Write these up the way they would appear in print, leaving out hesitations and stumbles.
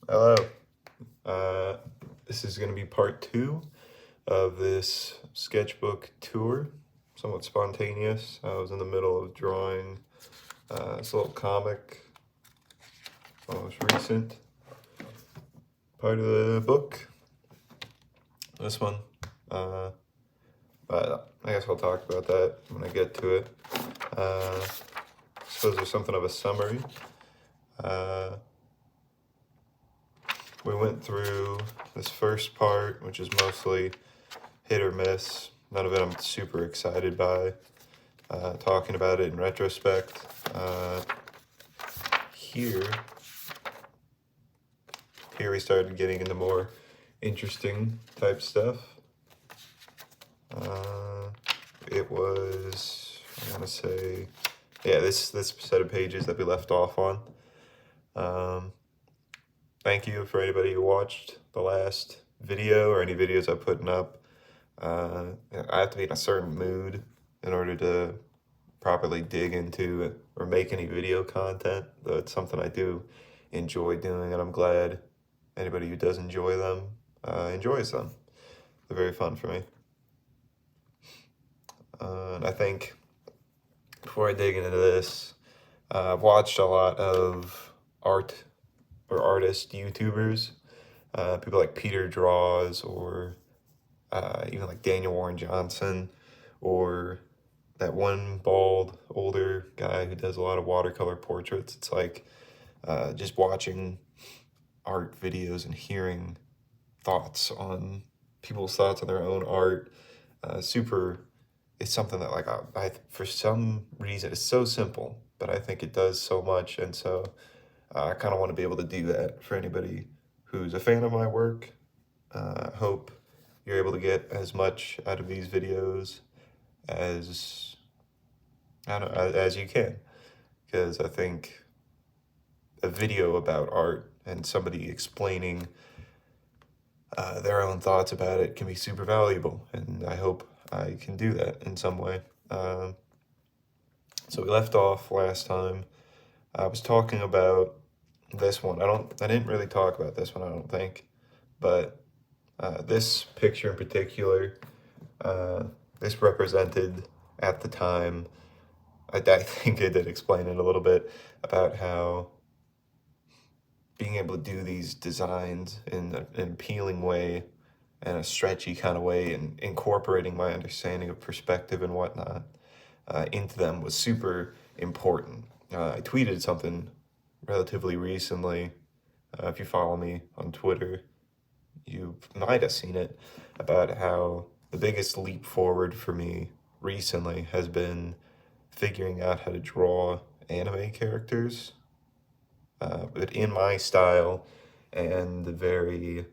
Hello. Uh, this is going to be part 2 of this sketchbook tour, somewhat spontaneous. I was in the middle of drawing this little comic, most recent part of the book, this one. But I guess I'll talk about that when I get to it. I suppose there's something of a summary. We went through this first part, which is mostly hit or miss. None of it I'm super excited by. Talking about it in retrospect. Here we started getting into more interesting type stuff. It was, I want to say, yeah, this set of pages that we left off on. Thank you for anybody who watched the last video or any videos I'm putting up. I have to be in a certain mood in order to properly dig into or make any video content, though it's something I do enjoy doing, and I'm glad anybody who does enjoy them enjoys them. They're very fun for me. And I think before I dig into this, I've watched a lot of art or artist YouTubers, people like Peter Draws or even like Daniel Warren Johnson, or that one bald older guy who does a lot of watercolor portraits. It's like just watching art videos and hearing thoughts on people's thoughts on their own art. It's something that like I for some reason it's so simple, but I think it does so much, and so I kind of want to be able to do that for anybody who's a fan of my work. Hope you're able to get as much out of these videos as as you can, because I think a video about art and somebody explaining their own thoughts about it can be super valuable, and I hope I can do that in some way. So we left off last time. I was talking about this one. I didn't really talk about this one, I don't think, but this picture in particular, this represented at the time, I think I did explain it a little bit about how being able to do these designs in an appealing way and a stretchy kind of way, and incorporating my understanding of perspective and whatnot into them was super important. I tweeted something relatively recently. If you follow me on Twitter, you might have seen it, about how the biggest leap forward for me recently has been figuring out how to draw anime characters, but in my style and very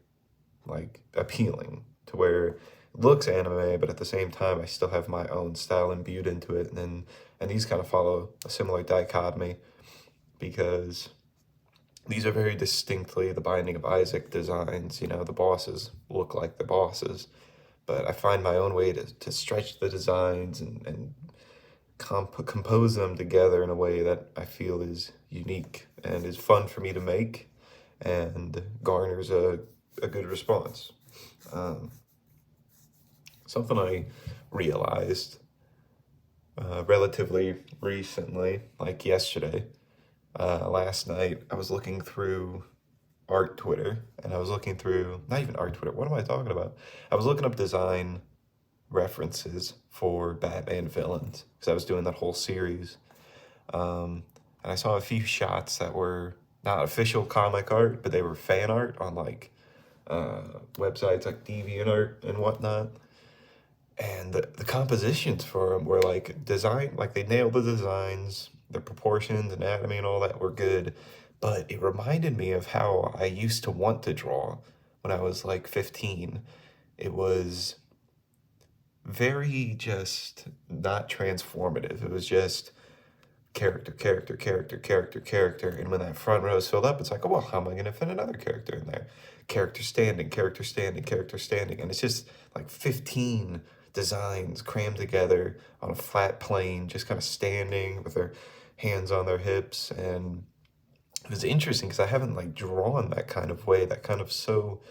like appealing to where it looks anime, but at the same time I still have my own style imbued into it. And these kind of follow a similar dichotomy, because these are very distinctly the Binding of Isaac designs. You know, the bosses look like the bosses, but I find my own way to stretch the designs and compose them together in a way that I feel is unique and is fun for me to make, and garners a good response. Something I realized relatively recently, like yesterday, last night, I was looking through art Twitter, and I was looking through, not even art Twitter, what am I talking about? I was looking up design references for Batman villains, because I was doing that whole series. And I saw a few shots that were not official comic art, but they were fan art on like websites like DeviantArt and whatnot. And the compositions for them were like design, like they nailed the designs, the proportions, anatomy, and all that were good. But it reminded me of how I used to want to draw when I was like 15. It was very just not transformative. It was just character, character, character, character, character. And when that front row is filled up, it's like, oh, well, how am I going to fit another character in there? Character standing, character standing, character standing. And it's just like 15 designs crammed together on a flat plane, just kind of standing with their hands on their hips. And it was interesting because I haven't like drawn that kind of way, that kind of so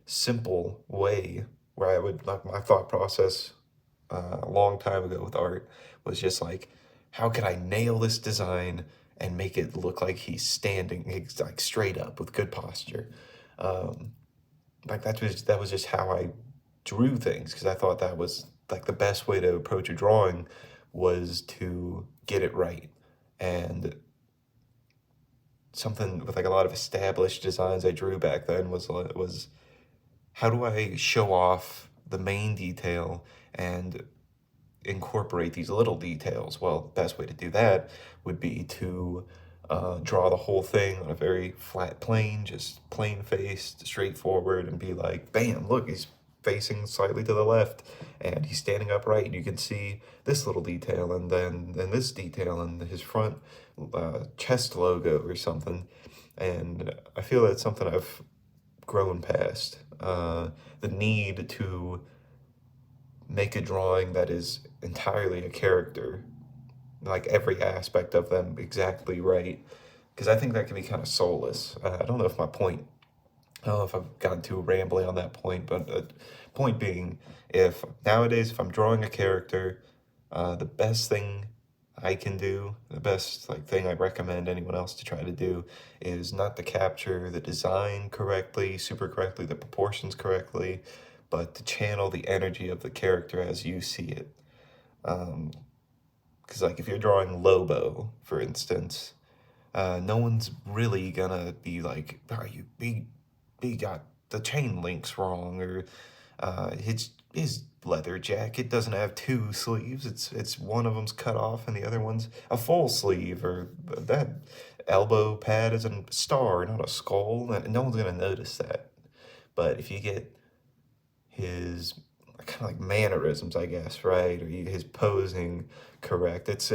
simple way where I would like my thought process a long time ago with art was just like, how can I nail this design and make it look like he's standing like straight up with good posture. Um, like that was just how I drew things because I thought that was like the best way to approach a drawing was to get it right. And something with like a lot of established designs I drew back then was how do I show off the main detail and incorporate these little details? Well, the best way to do that would be to draw the whole thing on a very flat plane, just plain faced, straightforward, and be like, bam, look, he's facing slightly to the left and he's standing upright, and you can see this little detail and then this detail and his front chest logo or something. And I feel that's something I've grown past. The need to make a drawing that is entirely a character, like every aspect of them exactly right, because I think that can be kind of soulless. I don't know if my point, I don't know if I've gotten too rambly on that point, but point being, if nowadays, if I'm drawing a character, the best thing I can do, the best like thing I recommend anyone else to try to do is not to capture the design correctly, super correctly, the proportions correctly, but to channel the energy of the character as you see it. Because like if you're drawing Lobo, for instance, no one's really gonna be like, "Oh, he got the chain links wrong," or his leather jacket doesn't have two sleeves. It's one of them's cut off and the other one's a full sleeve, or that elbow pad is a star, not a skull, and no one's gonna notice that. But if you get his kind of like mannerisms, I guess, right? Or his posing correct. It's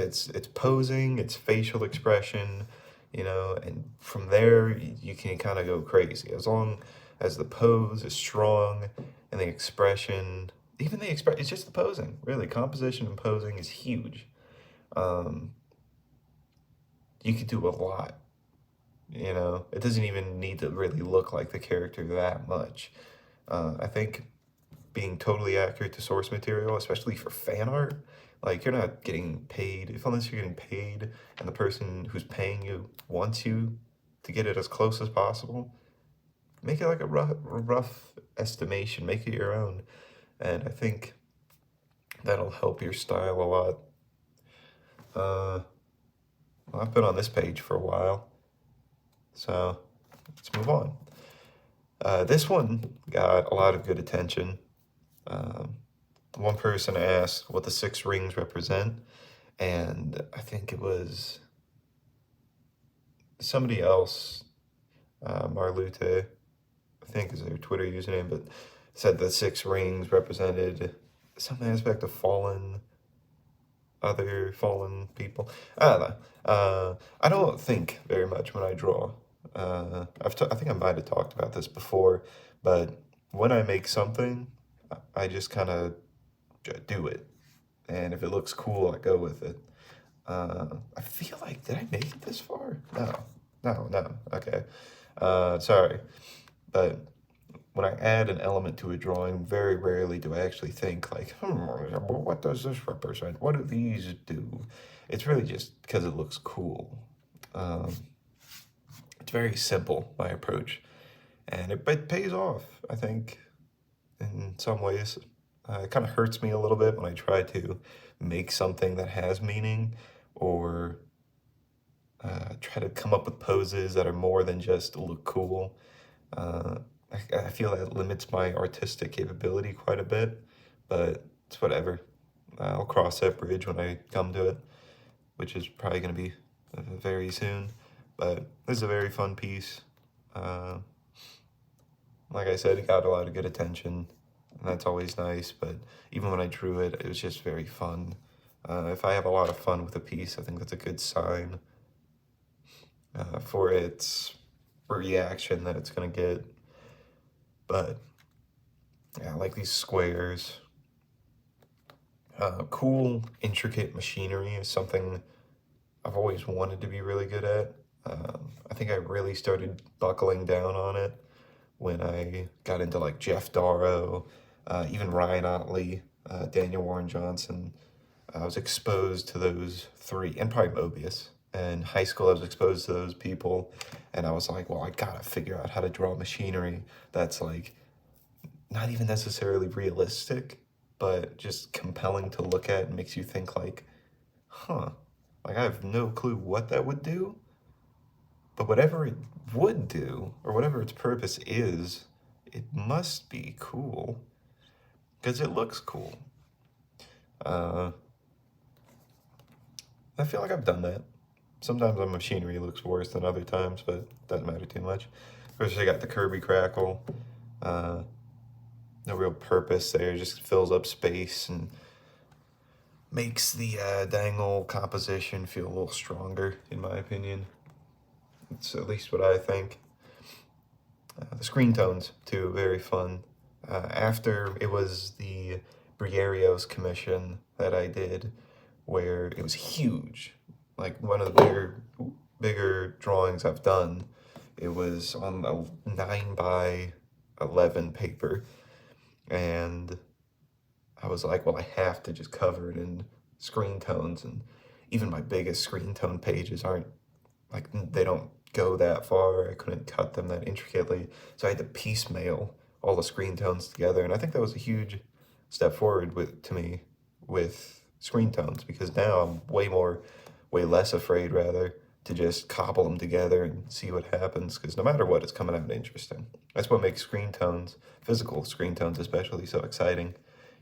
posing, it's facial expression, and from there you can kind of go crazy as long as the pose is strong and the expression, even the express, it's just the posing. Really, composition and posing is huge. Um, you could do a lot. It doesn't even need to really look like the character that much. I think being totally accurate to source material, especially for fan art. Like you're not getting paid, if unless you're getting paid and the person who's paying you wants you to get it as close as possible, make it like a rough estimation, make it your own. And I think that'll help your style a lot. Uh, well, I've been on this page for a while, so let's move on. This one got a lot of good attention. One person asked what the 6 rings represent, and I think it was somebody else, Marlute, I think is their Twitter username, but said the 6 rings represented some aspect of other fallen people. I don't know. I don't think very much when I draw. I think I might have talked about this before, but when I make something, I just kind of do it. And if it looks cool, I go with it. I feel like, did I make it this far? No. Okay. Sorry. But when I add an element to a drawing, very rarely do I actually think like, what does this represent? What do these do? It's really just because it looks cool. It's very simple, my approach. And it pays off, I think, in some ways. It kind of hurts me a little bit when I try to make something that has meaning, or try to come up with poses that are more than just look cool. I feel that limits my artistic capability quite a bit, but it's whatever. I'll cross that bridge when I come to it, which is probably going to be very soon. But this is a very fun piece. Like I said, it got a lot of good attention, and that's always nice, but even when I drew it, it was just very fun. If I have a lot of fun with a piece, I think that's a good sign for its reaction that it's going to get. But yeah, I like these squares. Cool, intricate machinery is something I've always wanted to be really good at. I think I really started buckling down on it when I got into like Jeff Darrow, even Ryan Otley, Daniel Warren Johnson. I was exposed to those three, and probably Mobius. In high school, I was exposed to those people, and I was like, well, I gotta figure out how to draw machinery that's like not even necessarily realistic, but just compelling to look at and makes you think like, huh, like I have no clue what that would do, but whatever it would do, or whatever its purpose is, it must be cool, because it looks cool. Uh, I feel like I've done that. Sometimes my machinery looks worse than other times, but doesn't matter too much. First, I got the Kirby Crackle. Uh, no real purpose there, just fills up space and makes the dang old composition feel a little stronger, in my opinion. It's at least what I think. The screen tones, too, very fun. After it was the Brierios commission that I did, where it was huge, like one of the bigger drawings I've done. It was on a 9x11 paper, and I was like, well, I have to just cover it in screen tones, and even my biggest screen tone pages aren't like, they don't go that far. I couldn't cut them that intricately, so I had to piecemeal all the screen tones together, and I think that was a huge step forward to me with screen tones, because now I'm way less afraid rather to just cobble them together and see what happens, because no matter what, it's coming out interesting. That's what makes screen tones, physical screen tones especially, so exciting.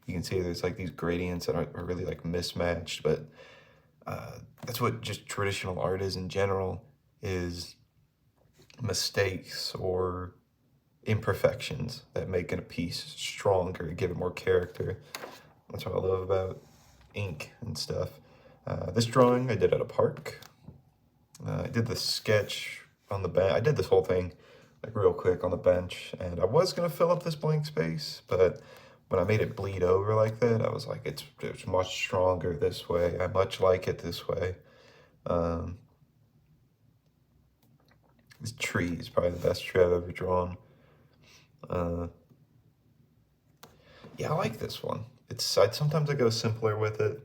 You can see there's like these gradients that are really like mismatched, but that's what just traditional art is in general, is mistakes or imperfections that make a piece stronger, give it more character. That's what I love about ink and stuff. This drawing I did at a park. I did the sketch on the bench. I did this whole thing like real quick on the bench, and I was gonna fill up this blank space, but when I made it bleed over like that, I was like, it's much stronger this way. I much like it this way. This tree is probably the best tree I've ever drawn. Yeah, I like this one. Sometimes I go simpler with it.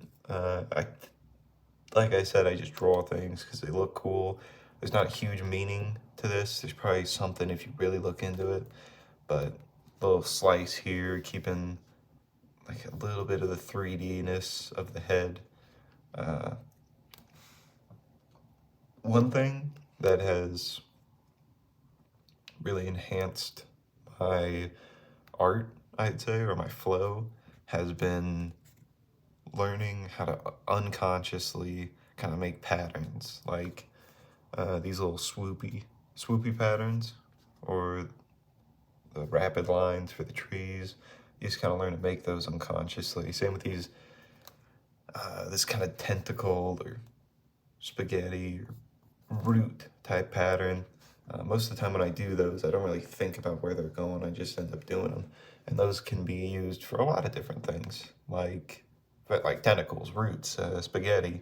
Like I said, I just draw things because they look cool. There's not a huge meaning to this. There's probably something if you really look into it, but a little slice here, keeping like a little bit of the 3D-ness of the head. One thing that has really enhanced my art, I'd say, or my flow, has been learning how to unconsciously kind of make patterns, like these little swoopy patterns, or the rapid lines for the trees. You just kind of learn to make those unconsciously. Same with these, this kind of tentacle or spaghetti or root type pattern. Most of the time when I do those, I don't really think about where they're going. I just end up doing them. And those can be used for a lot of different things, like tentacles, roots, spaghetti.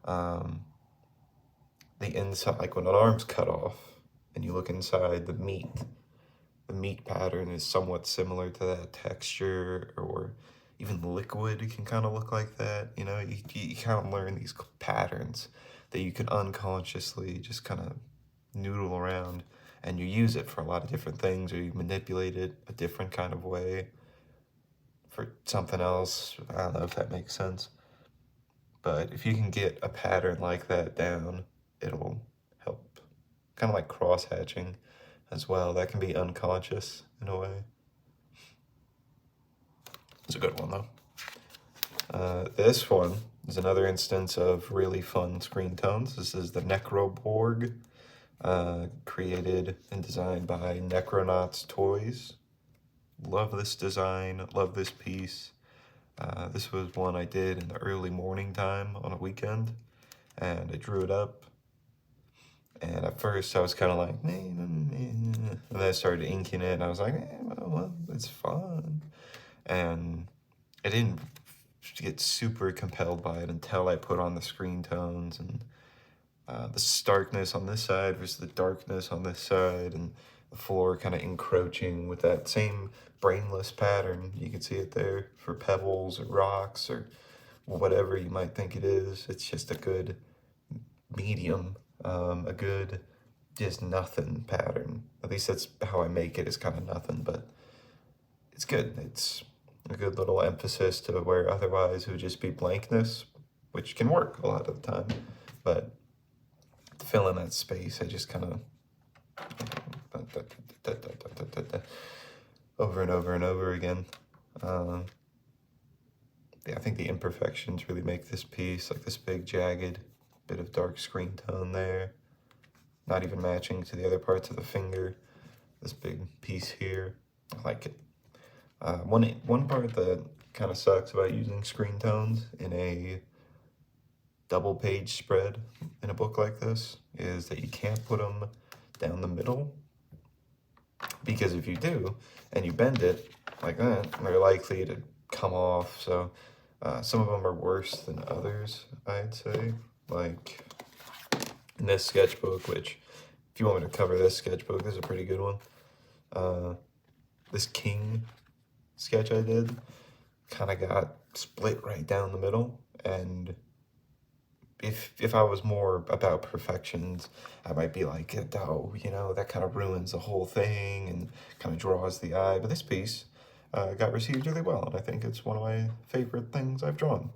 The inside, like when an arm's cut off and you look inside, the meat pattern is somewhat similar to that texture, or even liquid can kind of look like that. You know, you kind of learn these patterns that you can unconsciously just kind of noodle around, and you use it for a lot of different things, or you manipulate it a different kind of way for something else. I don't know if that makes sense. But if you can get a pattern like that down, it'll help. Kind of like cross-hatching as well. That can be unconscious in a way. It's a good one, though. This one is another instance of really fun screen tones. This is the Necroborg, created and designed by Necronauts Toys. Love this design, love this piece. This was one I did in the early morning time on a weekend, and I drew it up. And at first I was kind of like, and then I started inking it, and I was like, well, it's fun. And I didn't get super compelled by it until I put on the screen tones and the starkness on this side versus the darkness on this side, and the floor kind of encroaching with that same brainless pattern. You can see it there for pebbles or rocks or whatever you might think it is. It's just a good medium, a good just nothing pattern. At least that's how I make it, is kind of nothing, but it's good. It's a good little emphasis to where otherwise it would just be blankness, which can work a lot of the time, but to fill in that space, I just kind of over and over and over again. Yeah, I think the imperfections really make this piece, like this big jagged bit of dark screen tone there, not even matching to the other parts of the finger. This big piece here, I like it. One part that kind of sucks about using screen tones in a double page spread in a book like this is that you can't put them down the middle, because if you do and you bend it like that, they're likely to come off. So some of them are worse than others, I'd say. Like in this sketchbook, which if you want me to cover this sketchbook, this is a pretty good one. This king sketch I did kind of got split right down the middle, and if I was more about perfections, I might be like, oh, you know, that kind of ruins the whole thing and kind of draws the eye. But this piece got received really well, and I think it's one of my favorite things I've drawn.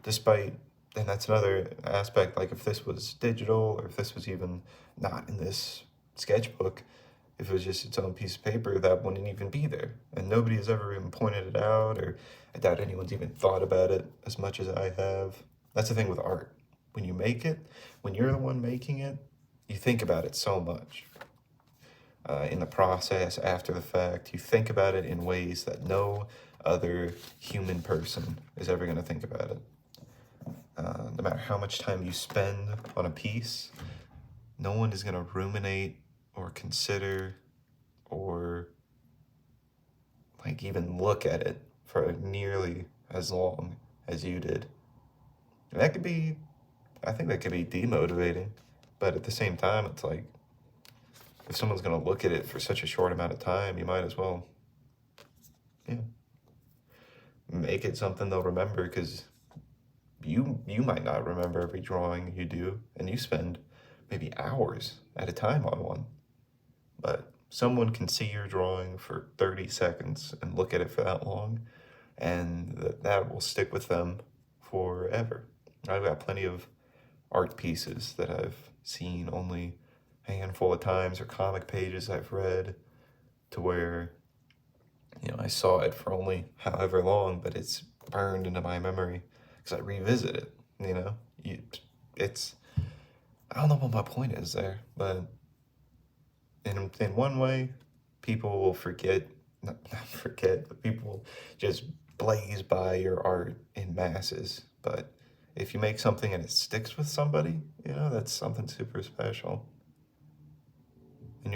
Despite, and that's another aspect, like if this was digital, or if this was even not in this sketchbook, if it was just its own piece of paper, that wouldn't even be there. And nobody has ever even pointed it out, or I doubt anyone's even thought about it as much as I have. That's the thing with art. When you make it, when you're the one making it, you think about it so much. In the process, after the fact, you think about it in ways that no other human person is ever going to think about it. No matter how much time you spend on a piece, no one is going to ruminate or consider or like even look at it for nearly as long as you did. And that could be, I think that could be demotivating, but at the same time, it's like, if someone's going to look at it for such a short amount of time, you might as well, yeah, make it something they'll remember, because you might not remember every drawing you do, and you spend maybe hours at a time on one, but someone can see your drawing for 30 seconds and look at it for that long, and that will stick with them forever. I've got plenty of art pieces that I've seen only a handful of times, or comic pages I've read, to where, you know, I saw it for only however long, but it's burned into my memory because I revisit it, you know? It's, I don't know what my point is there, but in one way, people will forget, not forget, but people just blaze by your art in masses. But if you make something and it sticks with somebody, you know, that's something super special. And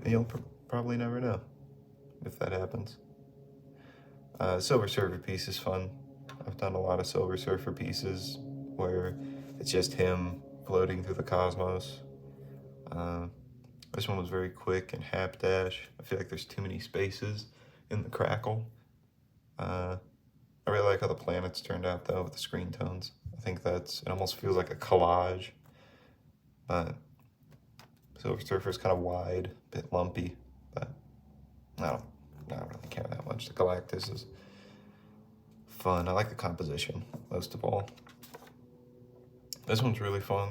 you'll probably never know if that happens. Silver Surfer piece is fun. I've done a lot of Silver Surfer pieces where it's just him floating through the cosmos. This one was very quick and hapdash. I feel like there's too many spaces in the crackle. I really like how the planets turned out though with the screen tones. I think it almost feels like a collage. But Silver Surfer's kind of wide, a bit lumpy, but I don't really care that much. The Galactus is fun. I like the composition most of all. This one's really fun.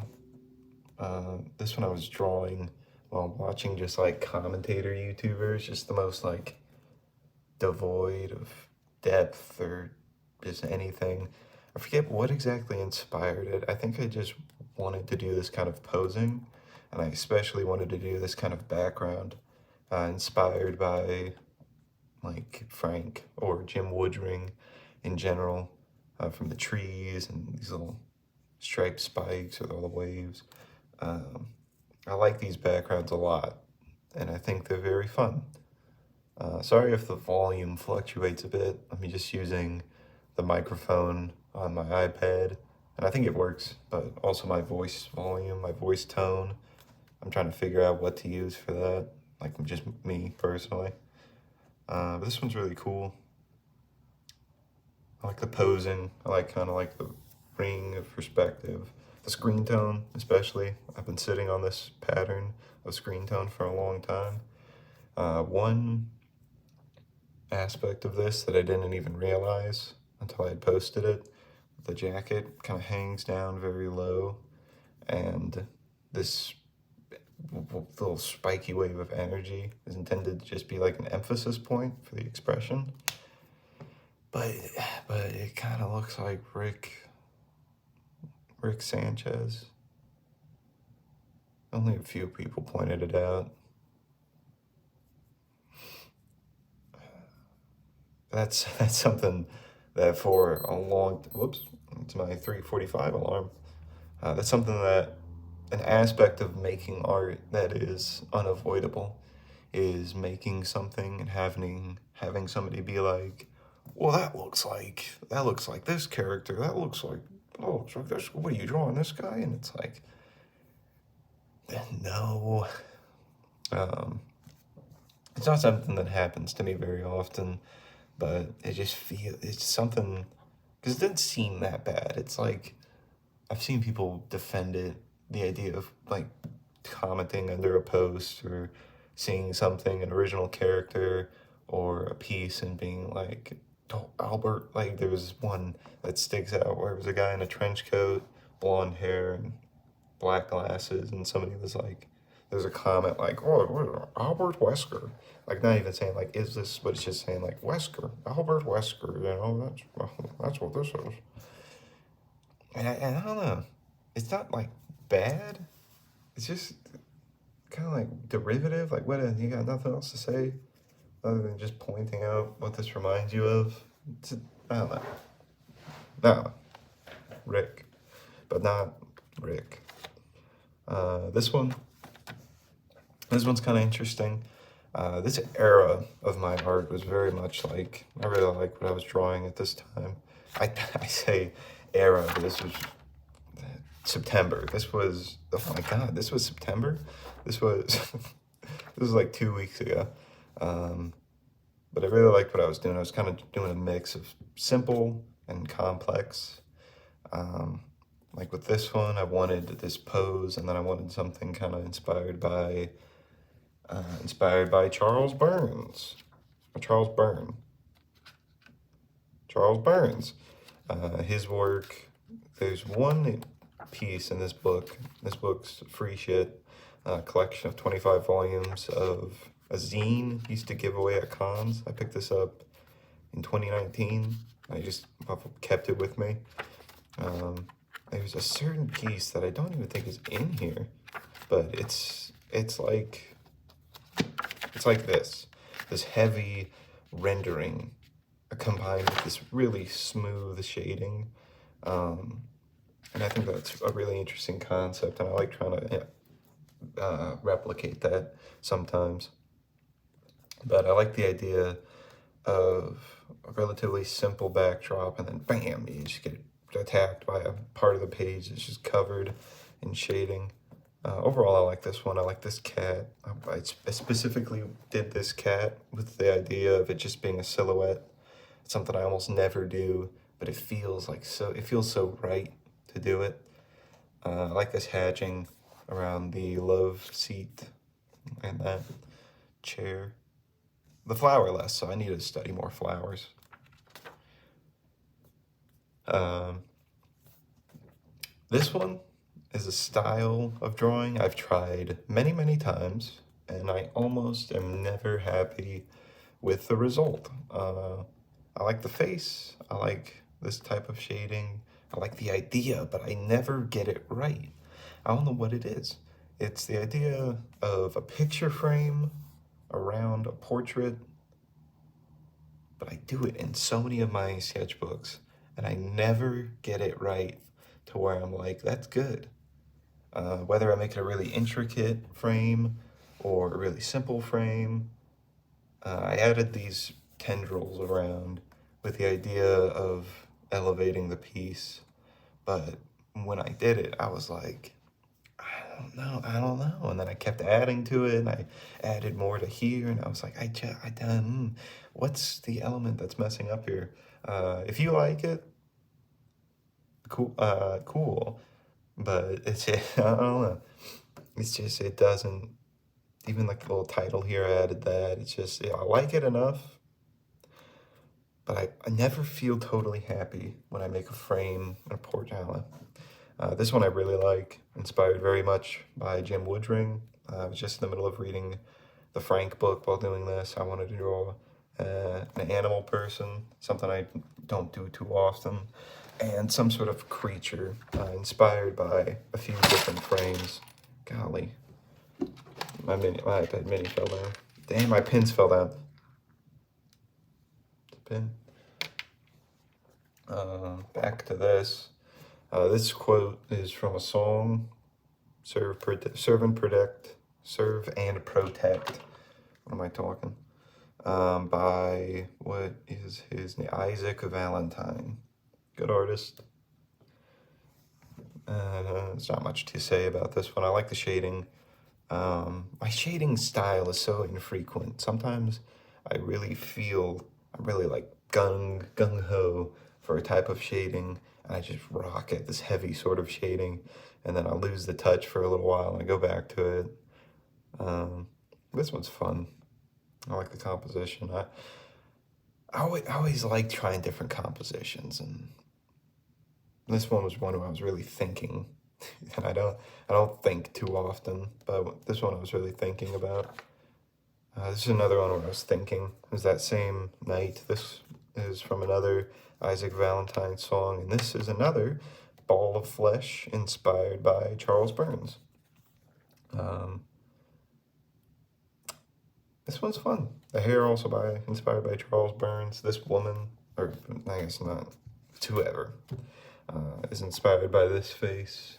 This one I was drawing while watching just like commentator YouTubers, just the most like devoid of depth or just anything. I forget what exactly inspired it. I think I just wanted to do this kind of posing, and I especially wanted to do this kind of background, inspired by like Frank or Jim Woodring in general, from the trees and these little striped spikes with all the waves. I like these backgrounds a lot, and I think they're very fun. Sorry if the volume fluctuates a bit. I'm just using the microphone on my iPad And I think it works, but also my voice volume, my voice tone. I'm trying to figure out what to use for that, like just me personally. But this one's really cool. I like the posing. I like kind of like the ring of perspective. The screen tone, especially. I've been sitting on this pattern of screen tone for a long time. One aspect of this that I didn't even realize until I had posted it, the jacket kind of hangs down very low, and this little spiky wave of energy is intended to just be like an emphasis point for the expression. But it kind of looks like Rick Sanchez. Only a few people pointed it out. That's something that for a long, whoops, it's my 3:45 alarm. That's something that, an aspect of making art that is unavoidable, is making something and having somebody be like, well, that looks like this character, that looks like this, what are you drawing, this guy? And it's like, no. It's not something that happens to me very often, but it's something, because it didn't seem that bad. It's like, I've seen people defend it, the idea of like commenting under a post or seeing something, an original character or a piece, and being like, oh, Albert, like there was one that sticks out where it was a guy in a trench coat, blonde hair, and black glasses, and somebody was like, there's a comment like, oh, what, Albert Wesker, like not even saying like, is this, but it's just saying like, Wesker, Albert Wesker, you know, that's what this is. And I don't know, it's not like bad, it's just kind of like derivative, like what, you got nothing else to say other than just pointing out what this reminds you of? I don't know. No, Rick, but not Rick. This one's kind of interesting. This era of my art was very much like, I really like what I was drawing at this time. I say era, but this was September. This was, oh my God, this was September? This was, this was like 2 weeks ago. But I really liked what I was doing. I was kind of doing a mix of simple and complex. Like with this one, I wanted this pose, and then I wanted something kind of inspired by Charles Burns. Charles Burns. His work. There's one piece in this book. This book's free shit. Collection of 25 volumes of a zine he used to give away at cons. I picked this up in 2019. I just kept it with me. There's a certain piece that I don't even think is in here, but it's like this heavy rendering combined with this really smooth shading. And I think that's a really interesting concept, and I like trying to replicate that sometimes. But I like the idea of a relatively simple backdrop, and then bam, you just get attacked by a part of the page that's just covered in shading. Overall, I like this one. I like this cat. I specifically did this cat with the idea of it just being a silhouette. It's something I almost never do, but it feels so right to do it. I like this hatching around the love seat and that chair. The flower less, so I need to study more flowers. This one is a style of drawing I've tried many, many times, and I almost am never happy with the result. I like the face, I like this type of shading, I like the idea, but I never get it right. I don't know what it is. It's the idea of a picture frame around a portrait, but I do it in so many of my sketchbooks, and I never get it right to where I'm like, that's good. Whether I make it a really intricate frame or a really simple frame, I added these tendrils around with the idea of elevating the piece, but when I did it, I was like, I don't know. And then I kept adding to it, and I added more to here, and I was like, I done, what's the element that's messing up here? If you like it, cool, cool. But it's just, I don't know. It's just, it doesn't, even like the little title here, I added that. It's just, yeah, I like it enough, but I never feel totally happy when I make a frame and a portrait. This one I really like, inspired very much by Jim Woodring. I was just in the middle of reading the Frank book while doing this. I wanted to draw an animal person, something I don't do too often, and some sort of creature inspired by a few different frames. Golly, my iPad mini fell down. Damn, my pins fell down. Pin. Back to this. This quote is from a song, serve and protect. What am I talking? By, what is his name? Isaac Valentine. Good artist. There's not much to say about this one. I like the shading. My shading style is so infrequent. Sometimes I really feel I'm really like gung-ho for a type of shading, and I just rock at this heavy sort of shading, and then I lose the touch for a little while and I go back to it. This one's fun. I like the composition. I always like trying different compositions, and this one was one where I was really thinking. And I don't think too often, but this one I was really thinking about. This is another one where I was thinking. It was that same night. This is from another Isaac Valentine song, and this is another Ball of Flesh inspired by Charles Burns. This one's fun. The hair also inspired by Charles Burns. This woman, or I guess not, whoever, is inspired by this face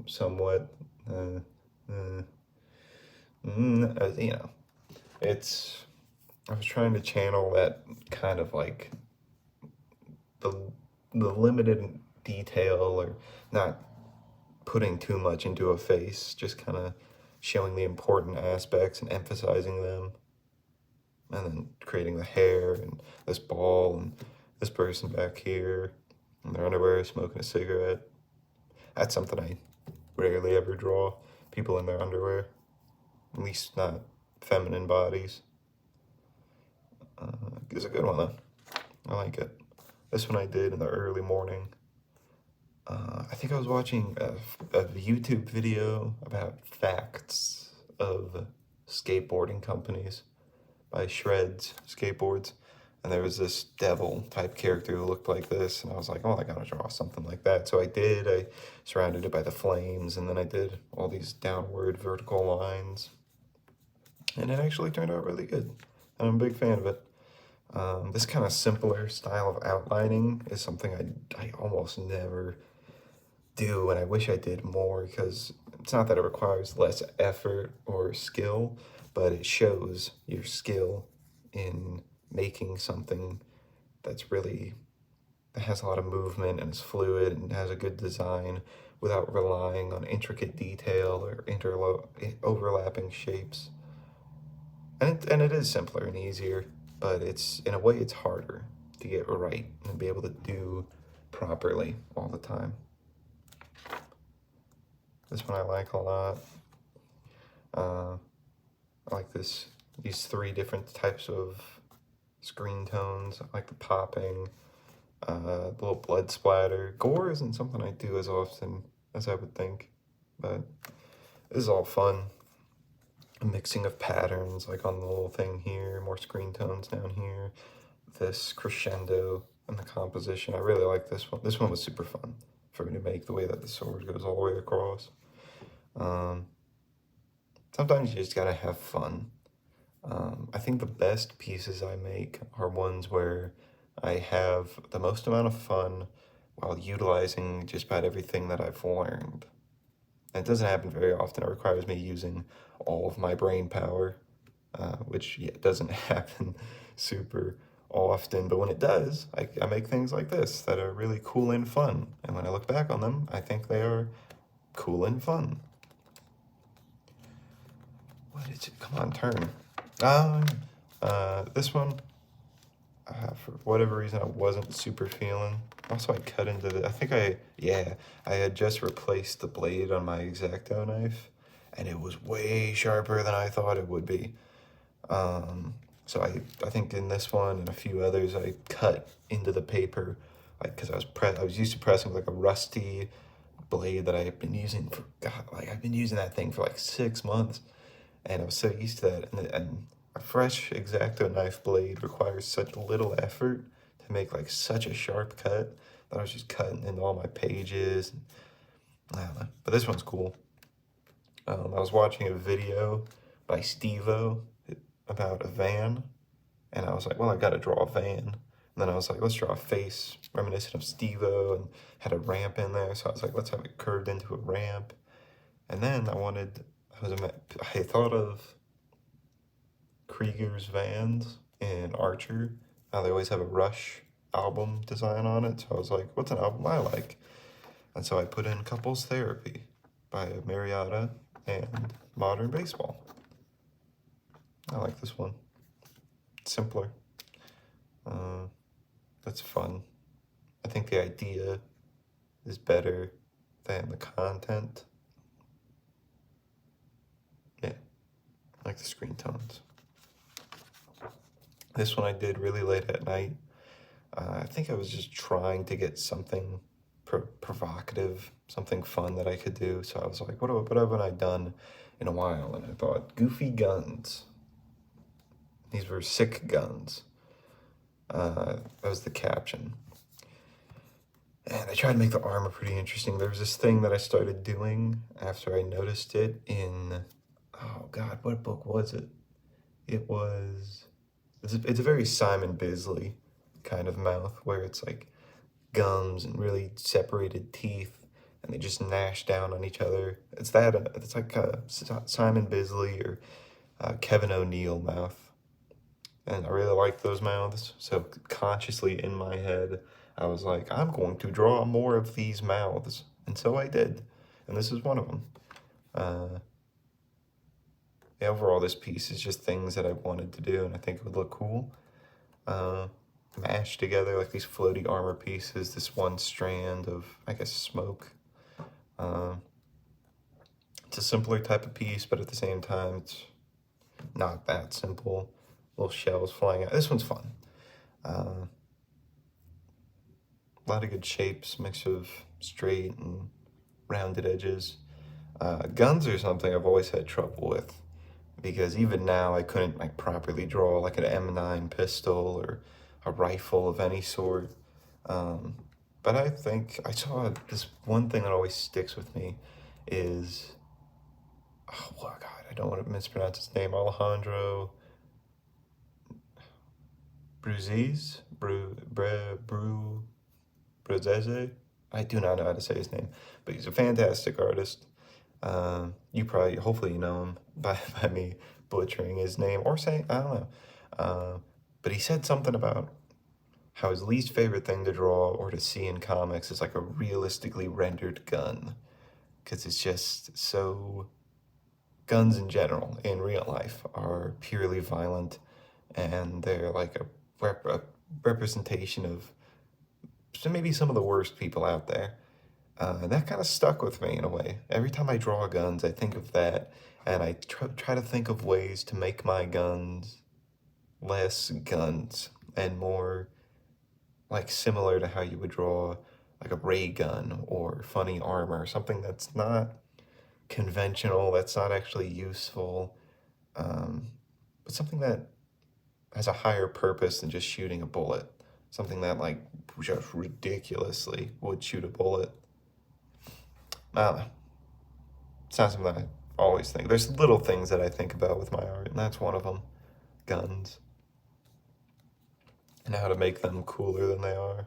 somewhat. You know, it's, I was trying to channel that kind of like the limited detail, or not putting too much into a face, just kind of showing the important aspects and emphasizing them, and then creating the hair and this ball and this person back here in their underwear smoking a cigarette. That's something I rarely ever draw, people in their underwear, at least not feminine bodies. It's a good one though. I like it. This one I did in the early morning. I think I was watching a YouTube video about facts of skateboarding companies by Shreds Skateboards, and there was this devil type character who looked like this, and I was like, oh, I gotta draw something like that. So I did. I surrounded it by the flames, and then I did all these downward vertical lines, and it actually turned out really good, and I'm a big fan of it. This kind of simpler style of outlining is something I almost never do, and I wish I did more, because it's not that it requires less effort or skill, but it shows your skill in making something that's really, that has a lot of movement and is fluid and has a good design without relying on intricate detail or overlapping shapes. And it is simpler and easier, but it's, in a way, it's harder to get right and be able to do properly all the time. This one I like a lot. I like these three different types of screen tones. I like the popping, the little blood splatter. Gore isn't something I do as often as I would think, but this is all fun. A mixing of patterns, like on the little thing here, more screen tones down here, this crescendo and the composition. I really like this one. This one was super fun for me to make, the way that the sword goes all the way across. Sometimes you just gotta have fun. I think the best pieces I make are ones where I have the most amount of fun while utilizing just about everything that I've learned. And it doesn't happen very often. It requires me using all of my brain power, which doesn't happen super often, but when it does, I make things like this that are really cool and fun. And when I look back on them, I think they are cool and fun. What is it? Come on, turn. This one, for whatever reason, I wasn't super feeling. Also, I cut into the, I had just replaced the blade on my X-Acto knife, and it was way sharper than I thought it would be. So I think in this one and a few others, I cut into the paper, like, because I was used to pressing with like a rusty blade that I had been using for, God, like I've been using that thing for like 6 months, and I was so used to that. And a fresh X-Acto knife blade requires such little effort to make like such a sharp cut that I was just cutting into all my pages. I don't know, but this one's cool. I was watching a video by Steve-O about a van, and I was like, well, I gotta draw a van. And then I was like, let's draw a face reminiscent of Steve-O, and had a ramp in there, so I was like, let's have it curved into a ramp. And then I thought of Krieger's vans in Archer, how they always have a Rush album design on it, so I was like, what's an album I like? And so I put in Couples Therapy by Marietta and Modern Baseball. I like this one. Simpler. That's fun. I think the idea is better than the content. Yeah, I like the screen tones. This one I did really late at night. I think I was just trying to get something provocative, something fun that I could do. So I was like, what haven't I done in a while? And I thought, goofy guns. These were sick guns. That was the caption. And I tried to make the armor pretty interesting. There was this thing that I started doing after I noticed it in, oh God, what book was it? It's a very Simon Bisley kind of mouth, where it's like gums and really separated teeth, and they just gnash down on each other. It's like Simon Bisley or Kevin O'Neill mouth. And I really like those mouths, so consciously in my head, I was like, I'm going to draw more of these mouths. And so I did, and this is one of them. Overall, this piece is just things that I wanted to do, and I think it would look cool. Mashed together, like these floaty armor pieces, this one strand of, I guess, smoke. It's a simpler type of piece, but at the same time, it's not that simple. Little shells flying out. This one's fun. A lot of good shapes, mix of straight and rounded edges. Guns are something I've always had trouble with, because even now I couldn't like properly draw like an M9 pistol or a rifle of any sort. But I think I saw this one thing that always sticks with me is, oh God, I don't want to mispronounce his name, Alejandro Bruzese? Bruzese? I do not know how to say his name, but he's a fantastic artist. Hopefully you know him by me butchering his name or saying, I don't know. But he said something about how his least favorite thing to draw or to see in comics is like a realistically rendered gun. Because it's just so, guns in general, in real life, are purely violent, and they're like a representation of maybe some of the worst people out there. And that kind of stuck with me in a way. Every time I draw guns, I think of that, and I try to think of ways to make my guns less guns and more like similar to how you would draw like a ray gun or funny armor, something that's not conventional, that's not actually useful, but something that has a higher purpose than just shooting a bullet. Something that like just ridiculously would shoot a bullet. I don't know. It's not something I always think. There's little things that I think about with my art, and that's one of them. Guns. And how to make them cooler than they are.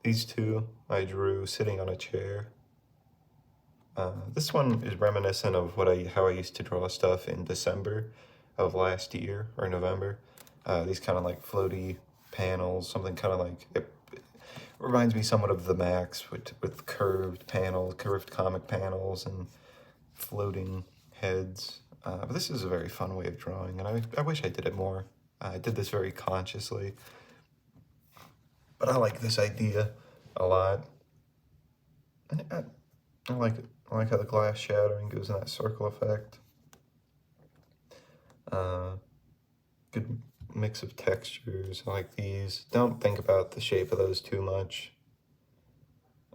These two I drew sitting on a chair. This one is reminiscent of how I used to draw stuff in December of last year, or November. These kind of like floaty panels, something kind of like, it reminds me somewhat of the Max with curved panels, curved comic panels and floating heads. But this is a very fun way of drawing, and I wish I did it more. I did this very consciously, but I like this idea a lot. And I like it. I like how the glass shattering goes in that circle effect. Good mix of textures. I like these. Don't think about the shape of those too much.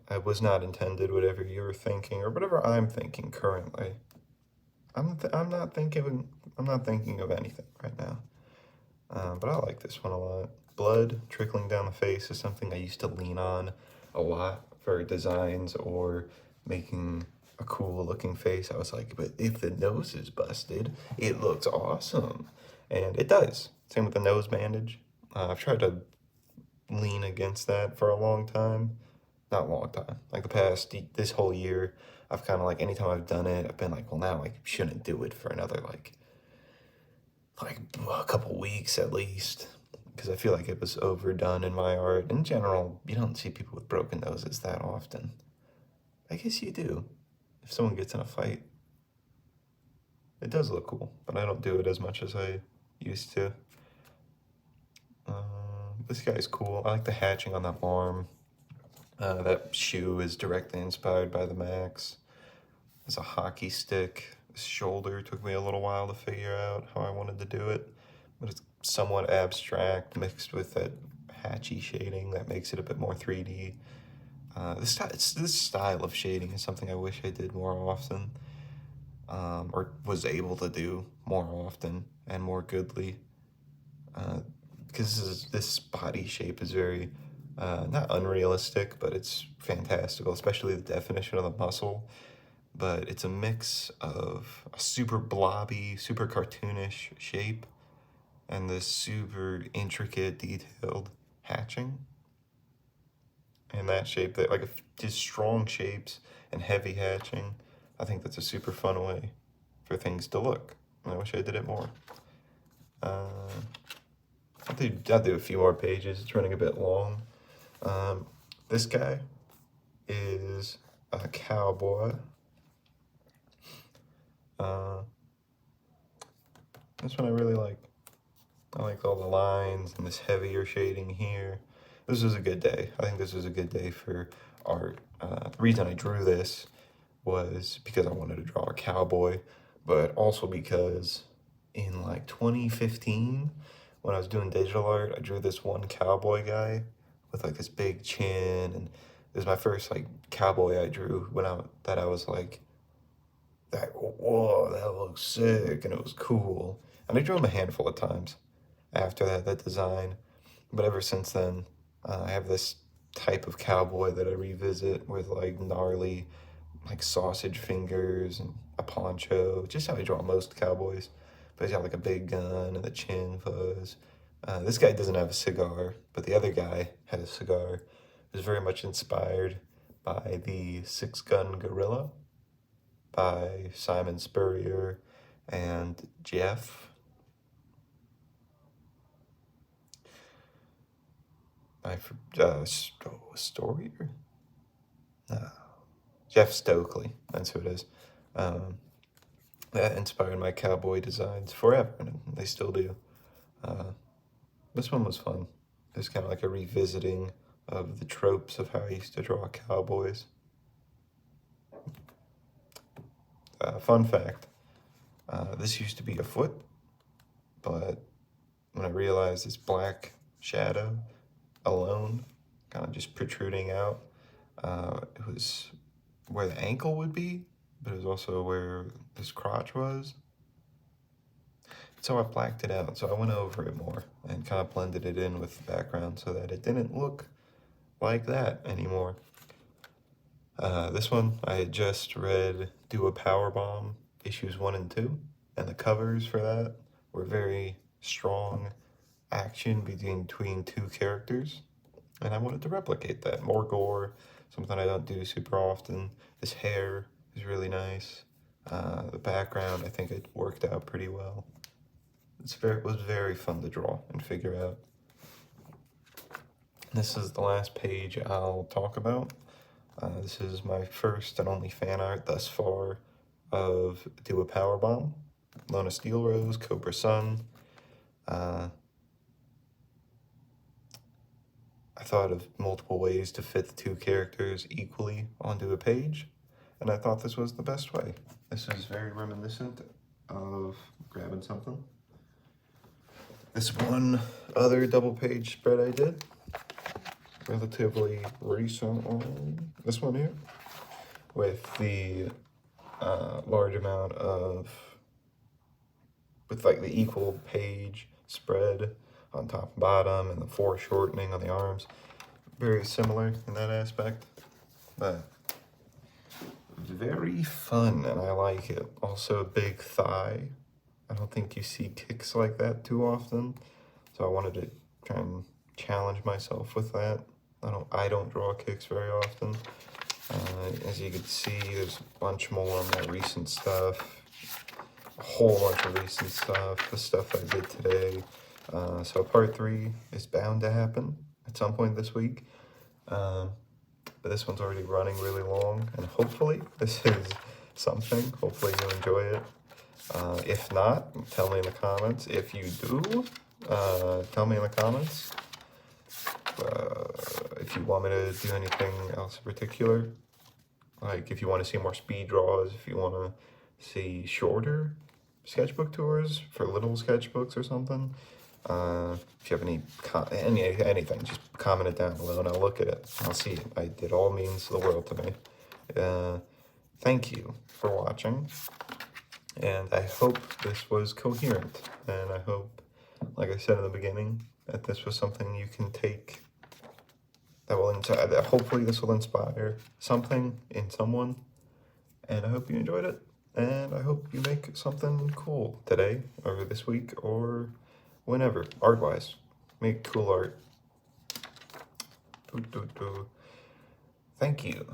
I was not intended whatever you were thinking or whatever I'm thinking currently. I'm not thinking of anything right now. But I like this one a lot. Blood trickling down the face is something I used to lean on a lot for designs or making a cool looking face. I was like, but if the nose is busted, it looks awesome. And it does. Same with the nose bandage. I've tried to lean against that for a long time. Not a long time. Like this whole year, I've kind of like, anytime I've done it, I've been like, well, now I shouldn't do it for another like a couple weeks at least, because I feel like it was overdone in my art. In general, you don't see people with broken noses that often. I guess you do. If someone gets in a fight, it does look cool, but I don't do it as much as I used to. This guy's cool. I like the hatching on that arm. That shoe is directly inspired by the Max. It's a hockey stick. This shoulder took me a little while to figure out how I wanted to do it, but it's somewhat abstract mixed with that hatchy shading that makes it a bit more 3D. This style of shading is something I wish I did more often, or was able to do more often and more goodly. Because this body shape is very, not unrealistic, but it's fantastical, especially the definition of the muscle. But it's a mix of a super blobby, super cartoonish shape and this super intricate, detailed hatching. And that shape, that like just strong shapes and heavy hatching, I think that's a super fun way for things to look. And I wish I did it more. I'll do a few more pages. It's running a bit long. This guy is a cowboy. This one I really like. I like all the lines and this heavier shading here. This was a good day. I think this was a good day for art. The reason I drew this was because I wanted to draw a cowboy, but also because in like 2015, when I was doing digital art, I drew this one cowboy guy with like this big chin, and it was my first like cowboy I drew that I was like, whoa, that looks sick, and it was cool. And I drew him a handful of times after that design, but ever since then, I have this type of cowboy that I revisit with like gnarly, like sausage fingers and a poncho, just how I draw most cowboys. But he's got like a big gun and the chin fuzz. This guy doesn't have a cigar, but the other guy had a cigar. It was very much inspired by the Six Gun Gorilla by Simon Spurrier and Jeff. Storier? No. Jeff Stokely, that's who it is. That inspired my cowboy designs forever, and they still do. This one was fun. It was kind of like a revisiting of the tropes of how I used to draw cowboys. Fun fact, this used to be a foot, but when I realized this black shadow alone, kind of just protruding out, it was where the ankle would be, but it was also where this crotch was. So I blacked it out, so I went over it more and kind of blended it in with the background so that it didn't look like that anymore. This one, I had just read Do a Powerbomb, issues 1 and 2, and the covers for that were very strong action between two characters, and I wanted to replicate that. More gore, something I don't do super often. This hair is really nice. The background, I think it worked out pretty well. it was very fun to draw and figure out. This is the last page I'll talk about. This is my first and only fan art thus far of Do a Power Bomb, Lona Steel Rose, Cobra Sun. I thought of multiple ways to fit the two characters equally onto a page, and I thought this was the best way. This is very reminiscent of grabbing something. This one other double page spread I did, relatively recent one, this one here, with the large amount of, with like the equal page spread on top and bottom and the foreshortening on the arms. Very similar in that aspect, but very fun, and I like it. Also a big thigh. I don't think you see kicks like that too often, so I wanted to try and challenge myself with that. I don't draw kicks very often. As you can see, there's a bunch more of my recent stuff, a whole bunch of recent stuff, the stuff I did today. So part 3 is bound to happen at some point this week. But this one's already running really long, and hopefully this is something. Hopefully you enjoy it. If not, tell me in the comments. If you do, tell me in the comments. If you want me to do anything else in particular, like if you want to see more speed draws, if you want to see shorter sketchbook tours for little sketchbooks or something, if you have anything, just comment it down below and I'll look at it. I'll see it. It all means the world to me. Thank you for watching, and I hope this was coherent, and I hope, like I said in the beginning, that this was something you can take, that hopefully this will inspire something in someone, and I hope you enjoyed it, and I hope you make something cool today, or this week, or whenever, art-wise. Make cool art. Thank you.